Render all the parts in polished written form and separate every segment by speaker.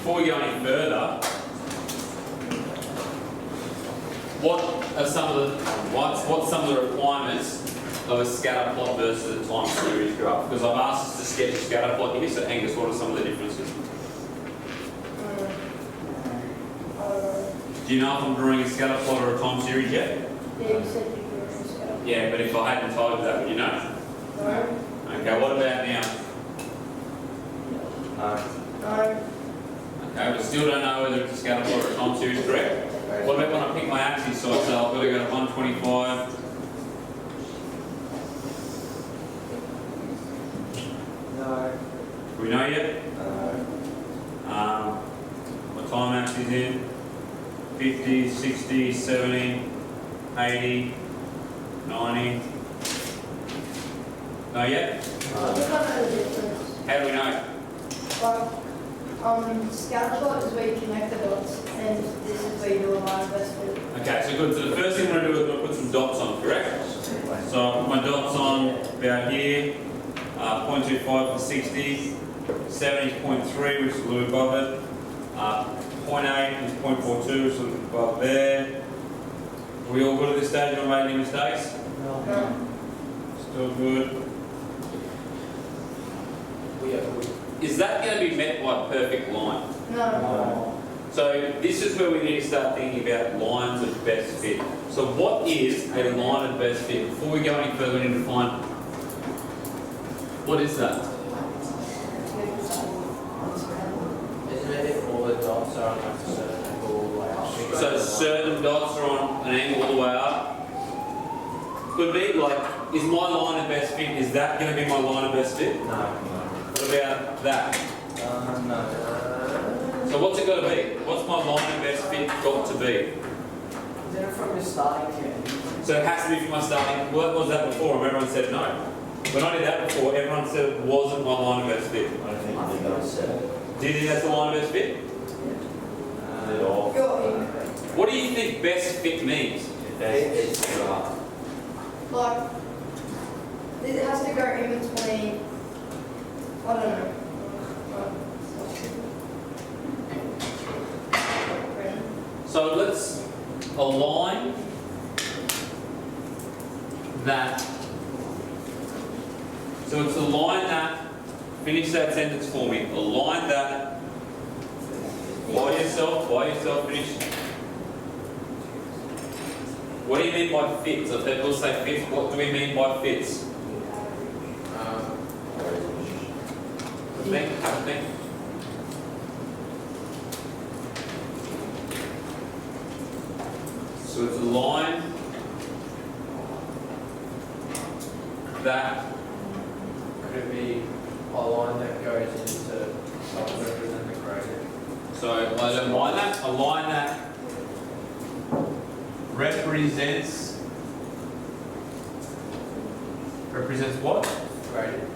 Speaker 1: before we go any further, what's some of the requirements of a scatter plot versus a time series graph? Because I've asked us to sketch a scatter plot here, so Angus, what are some of the differences? Do you know if I'm drawing a scatter plot or a time series yet?
Speaker 2: Yeah, you said you were a scatter.
Speaker 1: Yeah, but if I hadn't told you that, would you know?
Speaker 2: No.
Speaker 1: Okay, what about now?
Speaker 2: No.
Speaker 1: Okay, we still don't know whether it's a scatter plot or a time series, correct? What about when I pick my axis side? So I've got to go to 125.
Speaker 3: No.
Speaker 1: Do we know yet?
Speaker 3: No.
Speaker 1: What time axis in? 50, 60, 70, 80, 90. No yet?
Speaker 2: I think I know the difference.
Speaker 1: How do we know?
Speaker 2: Scatter plot is where you connect the dots, and this is where you do a line best fit.
Speaker 1: Okay, so good. So the first thing I'm going to do is I'm going to put some dots on, correct? So I put my dots on about here. 0.25 for 60. 70 is 0.3, which is a little above it. 0.8 is 0.42, which is a little above there. Are we all good at this stage? Not making any mistakes?
Speaker 2: No.
Speaker 1: Still good. Is that going to be met by a perfect line?
Speaker 2: No.
Speaker 1: So this is where we need to start thinking about lines of best fit. So what is a line of best fit? Before we go any further, we need to find what is that?
Speaker 3: Isn't it if all the dots are on like a certain angle all the way up?
Speaker 1: So certain dots are on an angle all the way up. Could be like, is my line of best fit, is that going to be my line of best fit?
Speaker 3: No.
Speaker 1: What about that?
Speaker 3: No.
Speaker 1: So what's it got to be? What's my line of best fit got to be?
Speaker 3: Is it from your starting point?
Speaker 1: So it has to be from my starting. Well, was that before? And everyone said no. When I did that before, everyone said it wasn't my line of best fit.
Speaker 3: I think I said.
Speaker 1: Do you think that's the line of best fit?
Speaker 3: It all.
Speaker 2: You're in.
Speaker 1: What do you think best fit means?
Speaker 3: It's
Speaker 2: Like, it has to go in between, I don't know.
Speaker 1: So let's align that. So it's align that, finish that sentence for me. Align that by yourself, finish. What do you mean by fits? So people say fits, what do we mean by fits? Think. So it's a line that
Speaker 3: Could it be a line that goes into represent the gradient?
Speaker 1: so I don't mind that. A line that represents what?
Speaker 3: Gradient.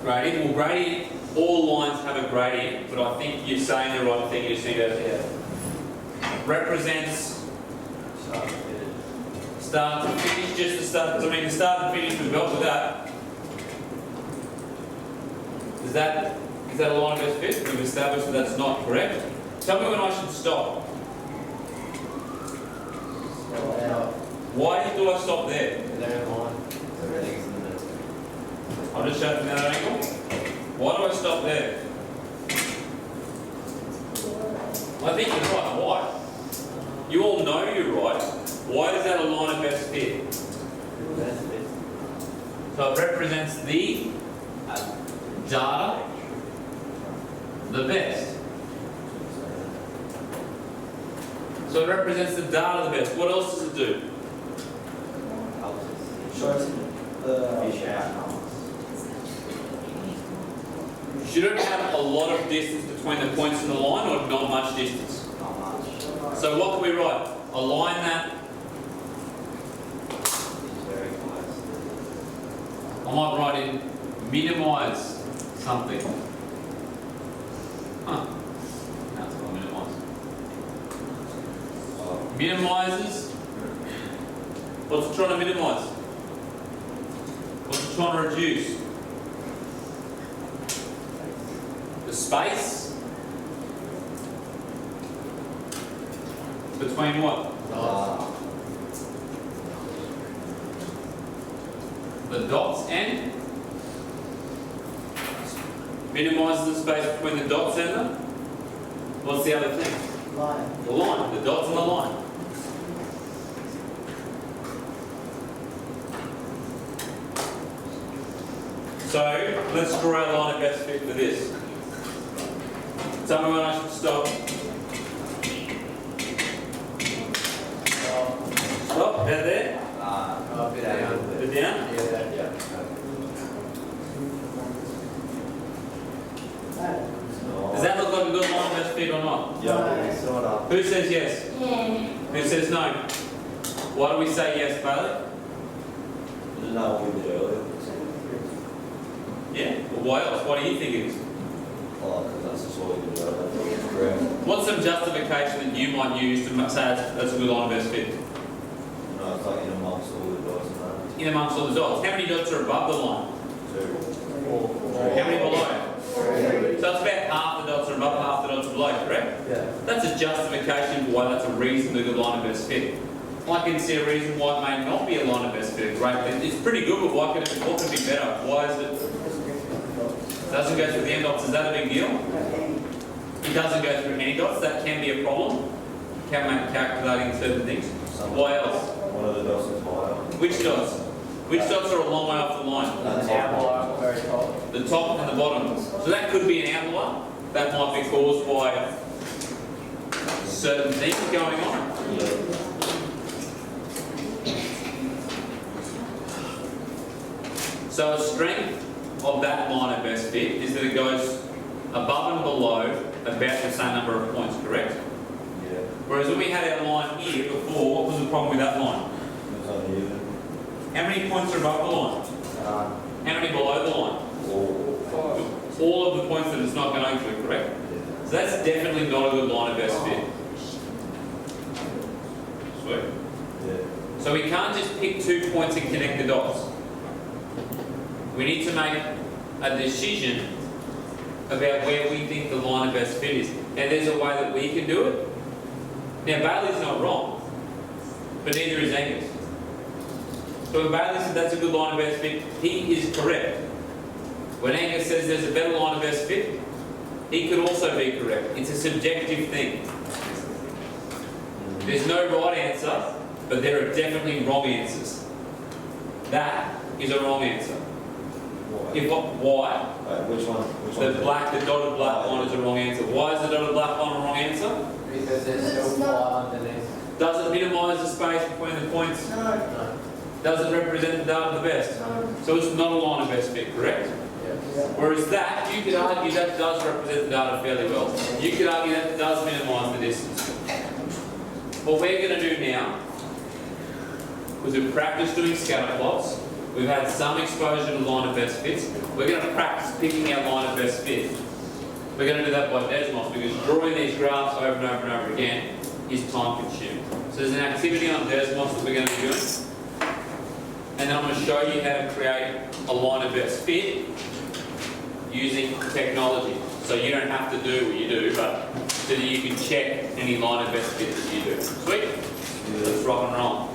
Speaker 1: Gradient. Well, gradient. All lines have a gradient, but I think you're saying the right thing. You just need to represents start to finish. Just the start. Because I mean, the start and finish we've got with that. Is that a line of best fit? We've established that that's not correct. Tell me when I should stop. Why do I stop there? I'll just show it from that angle. Why do I stop there? I think you're right. Why? You all know you're right. Why is that a line of best fit? So it represents the data the best. So it represents the data the best. What else does it do?
Speaker 3: Shows the outcomes.
Speaker 1: Should it have a lot of distance between the points in the line or not much distance?
Speaker 3: Not much.
Speaker 1: So what can we write? A line that
Speaker 3: It's very close.
Speaker 1: I might write in minimize something. That's what I minimize. Minimizes. What's it trying to minimize? What's it trying to reduce? The space between what? The dots and minimises the space between the dots and the, what's the other thing?
Speaker 4: Line.
Speaker 1: The line, the dots and the line. So, let's draw our line of best fit for this. Tell me when I should stop. Stop, about there,
Speaker 3: A bit down.
Speaker 1: bit down.
Speaker 3: Yeah.
Speaker 1: Does that look like a good line of best fit or not?
Speaker 4: Yeah,
Speaker 5: sort of.
Speaker 1: Who says yes?
Speaker 2: Yeah.
Speaker 1: Who says no? Why do we say yes, Bailey?
Speaker 5: I didn't know what we did earlier.
Speaker 1: Yeah. Well, why else? What do you think it is?
Speaker 5: Oh, because that's just what we did earlier. Correct.
Speaker 1: What's some justification that you might use to say that's a good line of best fit?
Speaker 5: No, it's like in amongst all the dots and that.
Speaker 1: In amongst all the dots. How many dots are above the line? How many below? So it's about half the dots are above, half the dots are below, correct?
Speaker 3: Yeah.
Speaker 1: That's a justification for why that's a reasonably good line of best fit. I can see a reason why it may not be a line of best fit. Great. It's pretty good, but what could be better? Why is it? Doesn't go through the end dots. Is that a big deal? It doesn't go through any dots. That can be a problem. Can make calculating certain things. Why else?
Speaker 5: One of the dots is higher.
Speaker 1: Which dots? Which dots are a long way off the line?
Speaker 3: That's outlier, very top.
Speaker 1: The top and the bottom. So that could be an outlier. That might be caused by certain things going on. So a strength of that line of best fit is that it goes above and below about the same number of points, correct?
Speaker 5: Yeah.
Speaker 1: Whereas when we had our line here before, what was the problem with that line?
Speaker 5: It was uneven.
Speaker 1: How many points are above the line? How many below the line? All of the points that it's not going to, correct? So that's definitely not a good line of best fit. Sweet.
Speaker 5: Yeah.
Speaker 1: So we can't just pick 2 points and connect the dots. We need to make a decision about where we think the line of best fit is. And there's a way that we can do it. Now Bailey's not wrong, but neither is Angus. So when Bailey said that's a good line of best fit, he is correct. When Angus says there's a better line of best fit, he could also be correct. It's a subjective thing. There's no right answer, but there are definitely wrong answers. That is a wrong answer. Why?
Speaker 5: Which one?
Speaker 1: The dotted black line is a wrong answer. Why is the dotted black line a wrong answer?
Speaker 3: Because there's still fly underneath.
Speaker 1: Does it minimise the space between the points?
Speaker 2: No.
Speaker 3: No.
Speaker 1: Does it represent the data the best?
Speaker 2: No.
Speaker 1: So it's not a line of best fit, correct?
Speaker 3: Yeah.
Speaker 1: Whereas that, you could argue that does represent the data fairly well. You could argue that does minimise the distance. What we're going to do now, because we've practiced doing scatter plots, we've had some exposure to line of best fits, we're going to practice picking our line of best fit. We're going to do that by Desmos because drawing these graphs over and over and over again is time consuming. So there's an activity on Desmos that we're going to be doing. And then I'm going to show you how to create a line of best fit using technology. So you don't have to do what you do, but so that you can check any line of best fit that you do. Sweet? Let's rock and roll.